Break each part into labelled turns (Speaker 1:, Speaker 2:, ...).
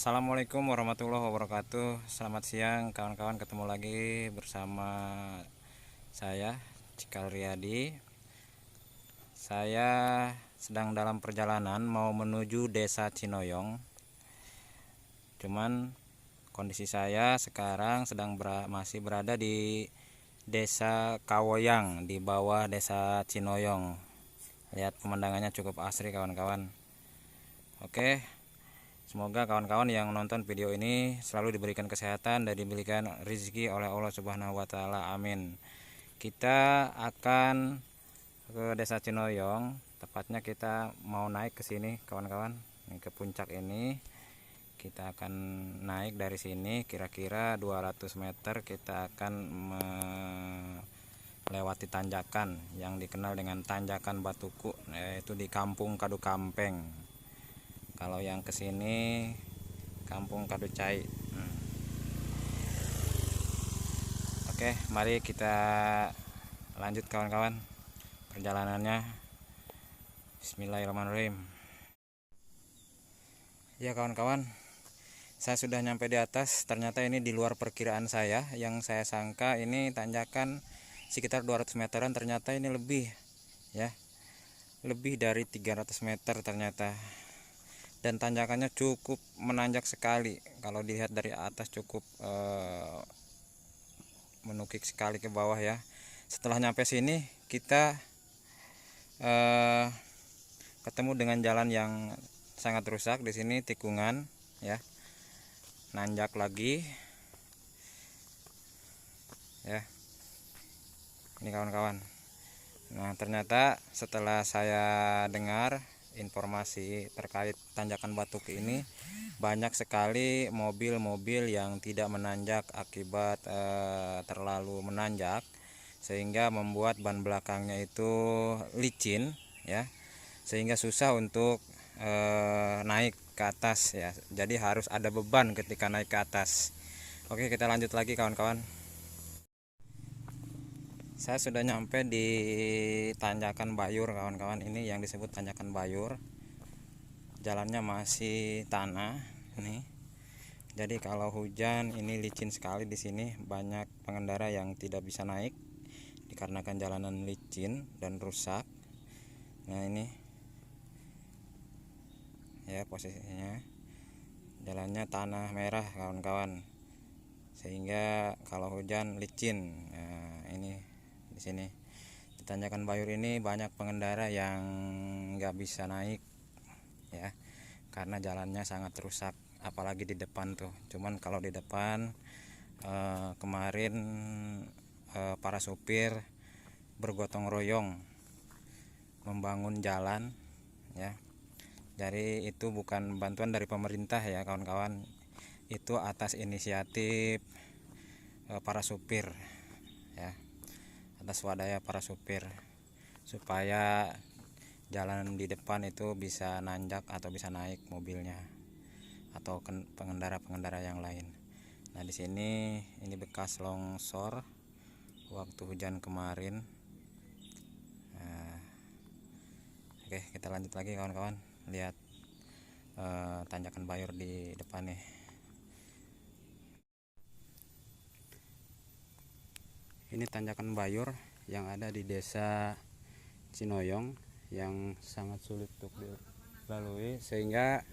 Speaker 1: Assalamualaikum warahmatullahi wabarakatuh. Selamat siang kawan-kawan, ketemu lagi bersama saya Cikal Riyadi. Saya sedang dalam perjalanan mau menuju desa Cinoyong. Cuman kondisi saya sekarang masih berada di desa Kawoyang, di bawah desa Cinoyong. Lihat pemandangannya cukup asri kawan-kawan. Oke, semoga kawan-kawan yang nonton video ini selalu diberikan kesehatan dan diberikan rezeki oleh Allah Subhanahu wa taala. Amin. Kita akan ke Desa Cinoyong, tepatnya kita mau naik ke sini kawan-kawan. Ke puncak ini. Kita akan naik dari sini kira-kira 200 meter, kita akan melewati tanjakan yang dikenal dengan tanjakan Batuku, yaitu di Kampung Kadu Kampeng. Kalau yang kesini Kampung Kaducai. Oke, mari kita lanjut kawan-kawan perjalanannya. Bismillahirrahmanirrahim. Ya kawan-kawan, saya sudah nyampe di atas. Ternyata ini di luar perkiraan saya. Yang saya sangka ini tanjakan sekitar 200 meteran, ternyata ini lebih ya. Lebih dari 300 meter ternyata. Dan tanjakannya cukup menanjak sekali. Kalau dilihat dari atas cukup menukik sekali ke bawah ya. Setelah nyampe sini kita ketemu dengan jalan yang sangat rusak. Di sini tikungan ya, nanjak lagi ya. Ini kawan-kawan. Nah, ternyata setelah saya dengar informasi terkait tanjakan Batuku ini, banyak sekali mobil-mobil yang tidak menanjak akibat terlalu menanjak, sehingga membuat ban belakangnya itu licin ya, sehingga susah untuk naik ke atas ya. Jadi harus ada beban ketika naik ke atas. Oke, kita lanjut lagi kawan-kawan. Saya sudah nyampe di tanjakan Bayur kawan-kawan. Ini yang disebut tanjakan Bayur. Jalannya masih tanah nih. Jadi kalau hujan ini licin sekali di sini, banyak pengendara yang tidak bisa naik dikarenakan jalanan licin dan rusak. Nah, ini ya posisinya. Jalannya tanah merah kawan-kawan. Sehingga kalau hujan licin. Nah, ini di sini di tanjakan Bayur ini banyak pengendara yang nggak bisa naik ya, karena jalannya sangat rusak, apalagi di depan tuh. Cuman kalau di depan kemarin para supir bergotong royong membangun jalan ya. Jadi itu bukan bantuan dari pemerintah ya kawan-kawan, itu atas inisiatif para supir ya, atas swadaya para supir, supaya jalan di depan itu bisa nanjak atau bisa naik mobilnya atau pengendara-pengendara yang lain. Nah, di sini ini bekas longsor waktu hujan kemarin. Nah, oke, kita lanjut lagi kawan-kawan. Lihat tanjakan Bayur di depan nih. Ini tanjakan Bayur yang ada di desa Cinoyong, yang sangat sulit untuk dilalui, sehingga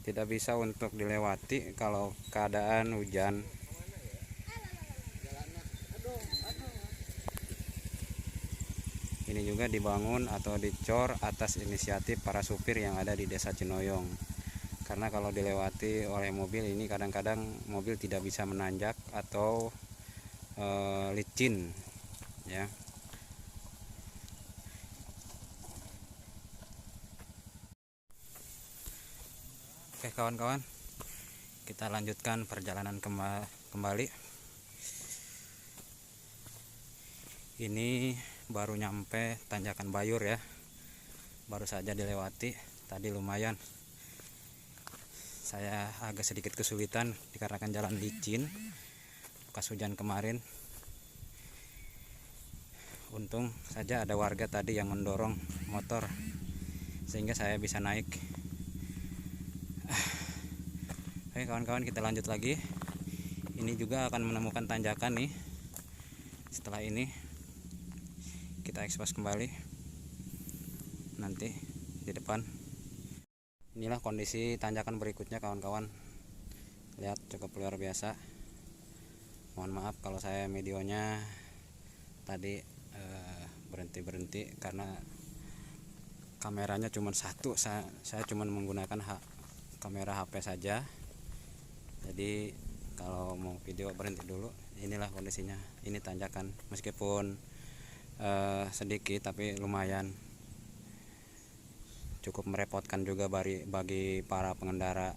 Speaker 1: tidak bisa untuk dilewati kalau keadaan hujan. Ini juga dibangun atau dicor atas inisiatif para supir yang ada di desa Cinoyong. Karena kalau dilewati oleh mobil ini kadang-kadang mobil tidak bisa menanjak atau licin ya. Oke kawan-kawan, kita lanjutkan perjalanan kembali. Ini baru nyampe tanjakan Bayur ya, baru saja dilewati. Tadi lumayan saya agak sedikit kesulitan dikarenakan jalan licin bekas hujan kemarin. Untung saja ada warga tadi yang mendorong motor sehingga saya bisa naik. Oke kawan-kawan, kita lanjut lagi. Ini juga akan menemukan tanjakan nih. Setelah ini kita ekspos kembali nanti di depan. Inilah kondisi tanjakan berikutnya kawan-kawan. Lihat, cukup luar biasa. Mohon maaf kalau saya videonya tadi berhenti karena kameranya cuma satu. Saya cuma menggunakan kamera HP saja. Jadi kalau mau video berhenti dulu. Inilah kondisinya. Ini tanjakan, meskipun sedikit tapi lumayan cukup merepotkan juga bagi para pengendara.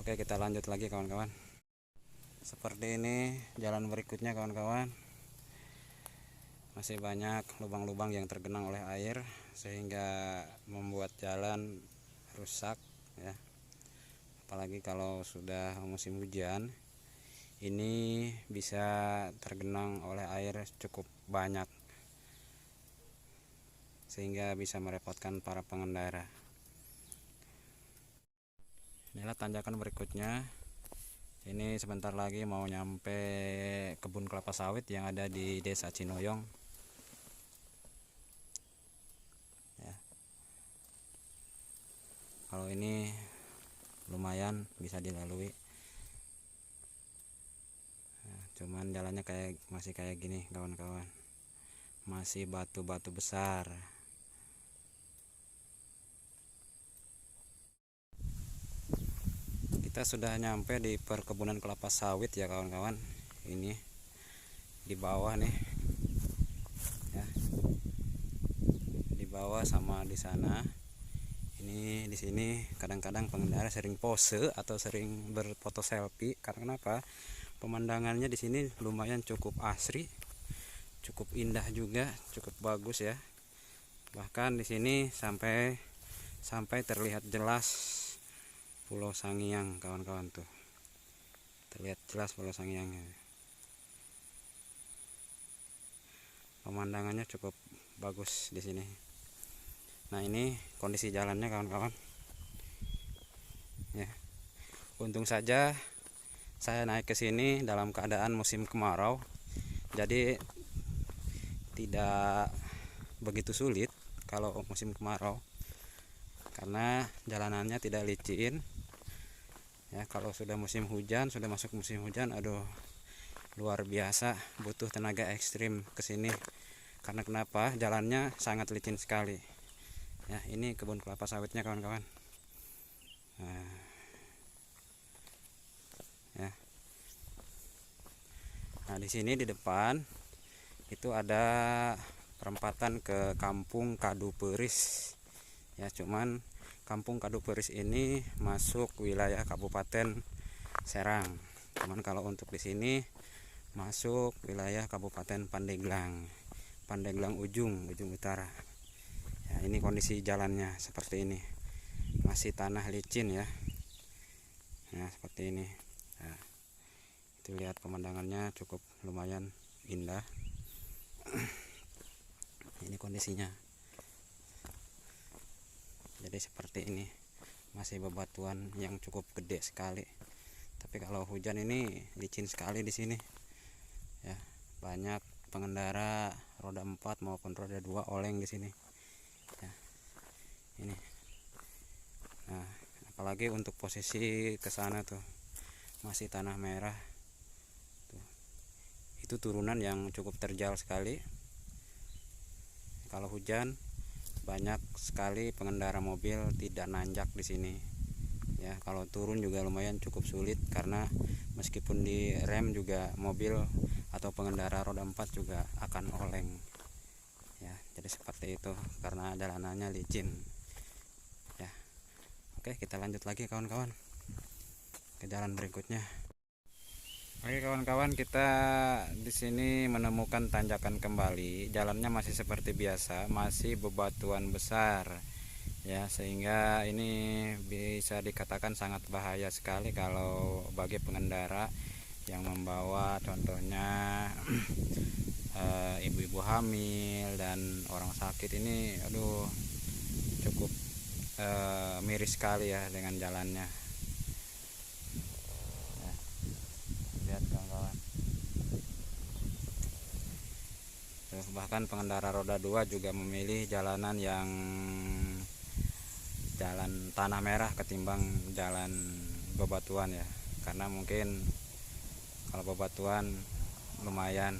Speaker 1: Oke, kita lanjut lagi kawan-kawan. Seperti ini jalan berikutnya kawan-kawan. Masih banyak lubang-lubang yang tergenang oleh air sehingga membuat jalan rusak ya. Apalagi kalau sudah musim hujan, ini bisa tergenang oleh air cukup banyak sehingga bisa merepotkan para pengendara. Inilah tanjakan berikutnya. Ini sebentar lagi mau nyampe kebun kelapa sawit yang ada di Desa Cinoyong ya. Kalau ini lumayan bisa dilalui. Nah, cuman jalannya masih kayak gini kawan-kawan, masih batu-batu besar. Kita sudah nyampe di perkebunan kelapa sawit ya kawan-kawan. Ini di bawah nih ya, di bawah sama di sana. Ini di sini kadang-kadang pengendara sering pose atau sering berfoto selfie. Karena kenapa? Pemandangannya di sini lumayan cukup asri, cukup indah juga, cukup bagus ya. Bahkan di sini sampai terlihat jelas Pulau Sangiang kawan-kawan tuh. Terlihat jelas Pulau Sangiangnya. Pemandangannya cukup bagus di sini. Nah, ini kondisi jalannya kawan-kawan. Ya. Untung saja saya naik ke sini dalam keadaan musim kemarau. Jadi tidak begitu sulit kalau musim kemarau. Karena jalanannya tidak licin. Ya, kalau sudah musim hujan, sudah masuk musim hujan, aduh luar biasa, butuh tenaga ekstrim ke sini. Karena kenapa? Jalannya sangat licin sekali. Ya, ini kebun kelapa sawitnya kawan-kawan. Nah, ya. Nah, di sini di depan itu ada perempatan ke Kampung Kaduperis. Ya, cuman Kampung Kaduperis ini masuk wilayah Kabupaten Serang. Cuman kalau untuk di sini masuk wilayah Kabupaten Pandeglang. Pandeglang ujung utara. Ya, ini kondisi jalannya seperti ini. Masih tanah licin ya. Nah, seperti ini. Nah, itu lihat pemandangannya cukup lumayan indah. Ini kondisinya. Jadi seperti ini. Masih bebatuan yang cukup gede sekali. Tapi kalau hujan ini licin sekali di sini. Ya, banyak pengendara roda 4 maupun roda 2 oleng di sini. Ya, ini. Nah, apalagi untuk posisi ke sana tuh masih tanah merah. Tuh. Itu turunan yang cukup terjal sekali. Kalau hujan banyak sekali pengendara mobil tidak nanjak di sini. Ya, kalau turun juga lumayan cukup sulit karena meskipun di rem juga mobil atau pengendara roda 4 juga akan oleng. Ya, jadi seperti itu karena jalanannya licin. Ya. Oke, kita lanjut lagi kawan-kawan ke jalan berikutnya. Oke kawan-kawan, kita di sini menemukan tanjakan kembali. Jalannya masih seperti biasa, masih bebatuan besar. Ya, sehingga ini bisa dikatakan sangat bahaya sekali kalau bagi pengendara yang membawa contohnya ibu-ibu hamil dan orang sakit ini, aduh cukup miris sekali ya dengan jalannya ya, lihat kawan-kawan. Bahkan pengendara roda 2 juga memilih jalanan yang jalan tanah merah ketimbang jalan bebatuan ya, karena mungkin kalau bebatuan lumayan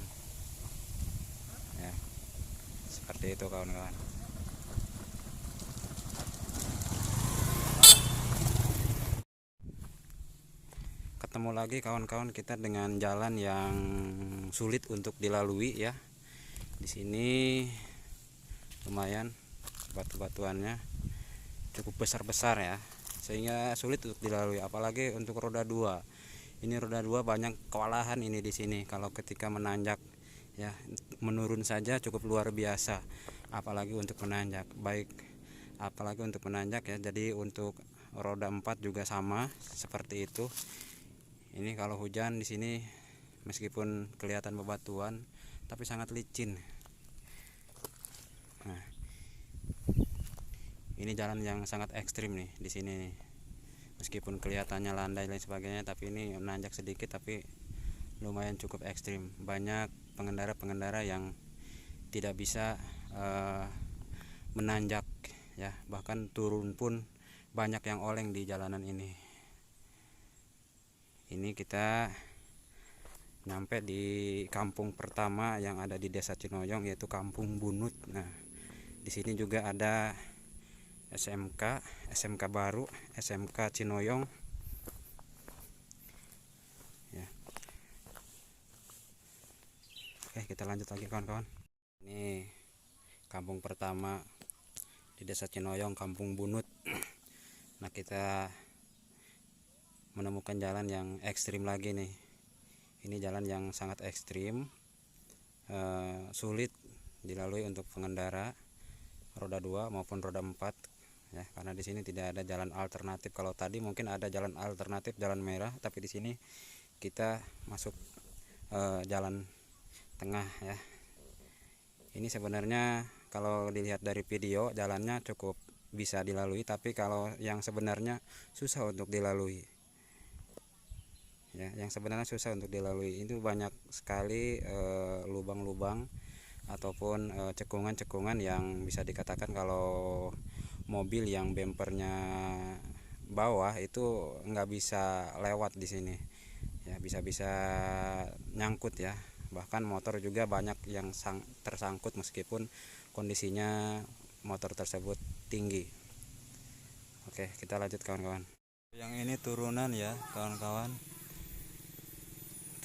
Speaker 1: ya, seperti itu kawan-kawan. Ketemu lagi kawan-kawan kita dengan jalan yang sulit untuk dilalui ya. Di sini lumayan batu-batuannya cukup besar-besar ya, sehingga sulit untuk dilalui, apalagi untuk roda 2. Ini roda 2 banyak kewalahan ini di sini kalau ketika menanjak ya, menurun saja cukup luar biasa, apalagi untuk menanjak. Apalagi untuk menanjak ya. Jadi untuk roda 4 juga sama seperti itu. Ini kalau hujan di sini meskipun kelihatan bebatuan tapi sangat licin. Nah, ini jalan yang sangat ekstrim nih di sini nih. Meskipun kelihatannya landai dan sebagainya, tapi ini menanjak sedikit tapi lumayan cukup ekstrim. Banyak pengendara-pengendara yang tidak bisa menanjak ya, bahkan turun pun banyak yang oleng di jalanan ini. Ini kita nyampe di kampung pertama yang ada di Desa Cinoyong, yaitu Kampung Bunut. Nah, di sini juga ada SMK baru, SMK Cinoyong ya. Oke, kita lanjut lagi kawan-kawan. Ini kampung pertama di Desa Cinoyong, Kampung Bunut. Nah, kita menemukan jalan yang ekstrim lagi nih. Ini jalan yang sangat ekstrim, sulit dilalui untuk pengendara roda 2 maupun roda 4 ya, karena di sini tidak ada jalan alternatif. Kalau tadi mungkin ada jalan alternatif, jalan merah, tapi di sini kita masuk jalan tengah ya. Ini sebenarnya kalau dilihat dari video jalannya cukup bisa dilalui, tapi kalau yang sebenarnya susah untuk dilalui ya, yang sebenarnya susah untuk dilalui itu banyak sekali lubang-lubang ataupun cekungan-cekungan yang bisa dikatakan kalau mobil yang bempernya bawah itu nggak bisa lewat di sini ya, bisa-bisa nyangkut ya. Bahkan motor juga banyak yang tersangkut meskipun kondisinya motor tersebut tinggi. Oke, kita lanjut kawan-kawan. Yang ini turunan ya kawan-kawan,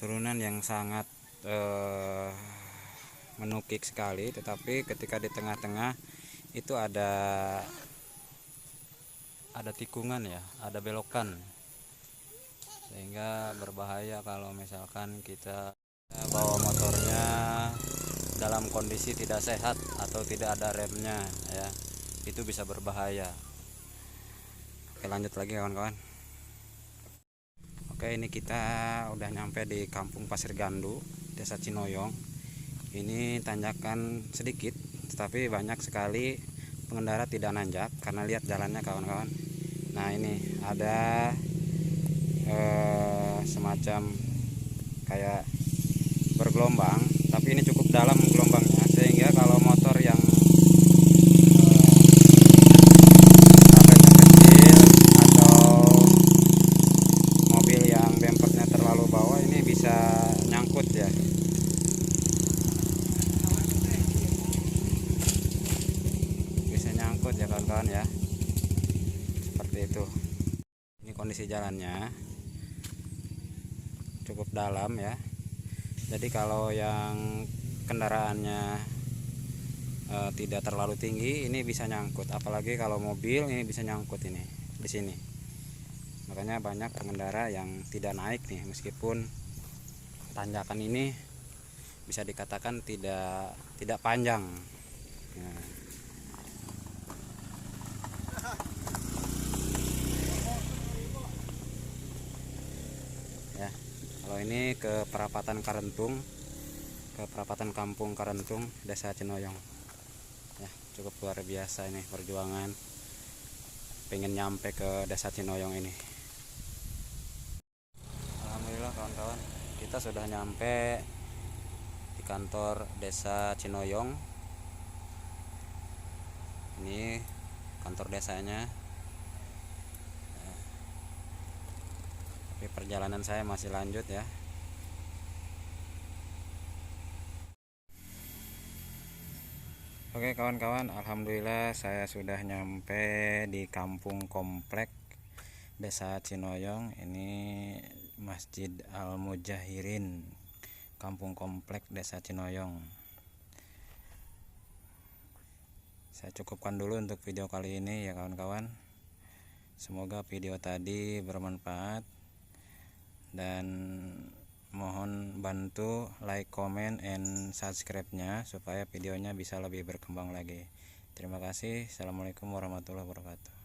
Speaker 1: turunan yang sangat menukik sekali, tetapi ketika di tengah-tengah itu ada tikungan ya, ada belokan, sehingga berbahaya kalau misalkan kita bawa motornya dalam kondisi tidak sehat atau tidak ada remnya ya, itu bisa berbahaya. Oke, lanjut lagi kawan-kawan. Oke, ini kita udah nyampe di Kampung Pasir Gandu, Desa Cinoyong. Ini tanjakan sedikit, tetapi banyak sekali pengendara tidak nanjak karena lihat jalannya kawan-kawan. Nah, ini ada semacam kayak bergelombang, tapi ini cukup dalam gelombangnya, sehingga kalau motor yang sampai kecil atau mobil yang bempernya terlalu bawah ini bisa nyangkut ya. Bisa nyangkut ya kawan-kawan ya. Seperti itu. Ini kondisi jalannya cukup dalam ya. Jadi kalau yang kendaraannya tidak terlalu tinggi ini bisa nyangkut, apalagi kalau mobil ini bisa nyangkut ini di sini. Makanya banyak pengendara yang tidak naik nih, meskipun tanjakan ini bisa dikatakan tidak panjang. Nah. Ya, kalau ini ke perapatan Karentung, ke perapatan Kampung Karentung, Desa Cinoyong. Ya, cukup luar biasa ini perjuangan
Speaker 2: pengen nyampe ke Desa Cinoyong ini.
Speaker 1: Alhamdulillah kawan-kawan, kita sudah nyampe di kantor Desa Cinoyong. Ini kantor desanya. Tapi perjalanan saya masih lanjut ya. Oke kawan-kawan, alhamdulillah saya sudah nyampe di kampung komplek Desa Cinoyong. Ini Masjid Al Mujahirin, kampung komplek Desa Cinoyong. Saya cukupkan dulu untuk video kali ini ya kawan-kawan. Semoga video tadi bermanfaat, dan mohon bantu like, comment, and subscribe-nya supaya videonya bisa lebih berkembang lagi. Terima kasih. Assalamualaikum warahmatullahi wabarakatuh.